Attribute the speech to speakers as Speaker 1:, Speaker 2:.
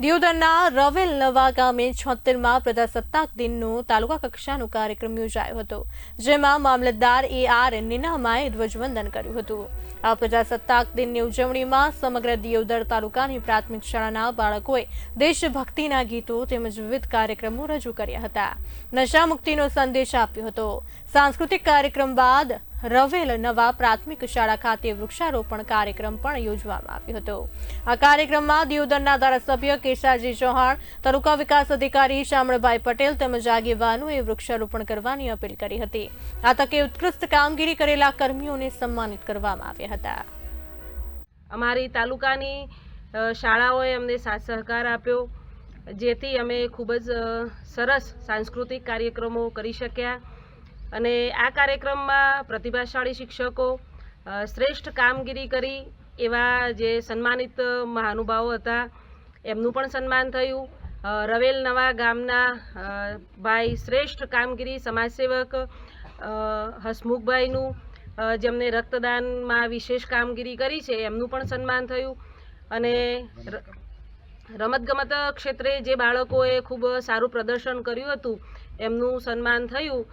Speaker 1: દિયોદરના રવેલ નવા ગામે 76માં પ્રજાસત્તાક દિનનો તાલુકા કક્ષાનો કાર્યક્રમ યોજાયો હતો, જેમાં મામલતદાર AR નીનામાએ ધ્વજવંદન કર્યું હતું। આ પ્રજાસત્તાક દિનની ઉજવણીમાં સમગ્ર દિયોદર તાલુકાની પ્રાથમિક શાળાના બાળકોએ દેશભક્તિના ગીતો તેમજ વિવિધ કાર્યક્રમો રજૂ કર્યા હતા। નશા મુક્તિનો સંદેશ આપ્યો હતો। સાંસ્કૃતિક કાર્યક્રમ બાદ રવેલ નવા પ્રાથમિક શાળા ખાતે વૃક્ષારોપણ કાર્યક્રમ પણ યોજવામાં આવ્યો હતો। આ કાર્યક્રમમાં દિયોદરના ધારાસભ્ય કેશાજી ચૌહાણ, તાલુકા વિકાસ અધિકારી શામળભાઈ પટેલ તેમજ આગેવાનોએ વૃક્ષારોપણ કરવાની અપીલ કરી હતી। આ તકે ઉત્કૃષ્ટ કામગીરી કરેલા કર્મીઓને સન્માનિત કરવામાં આવ્યા હતા।
Speaker 2: અમારી તાલુકાની શાળાઓએ અમને સાથ સહકાર આપ્યો, જેથી અમે ખૂબ જ સરસ સાંસ્કૃતિક કાર્યક્રમો કરી શક્યા અને આ કાર્યક્રમમાં પ્રતિભાશાળી શિક્ષકો, શ્રેષ્ઠ કામગીરી કરી એવા જે સન્માનિત મહાનુભાવો હતા એમનું પણ સન્માન થયું। રવેલ નવા ગામના ભાઈ શ્રેષ્ઠ કામગીરી સમાજસેવક હસમુખભાઈનું, જેમને રક્તદાનમાં વિશેષ કામગીરી કરી છે, એમનું પણ સન્માન થયું અને રમતગમત ક્ષેત્રે જે બાળકોએ ખૂબ સારું પ્રદર્શન કર્યું હતું એમનું સન્માન થયું।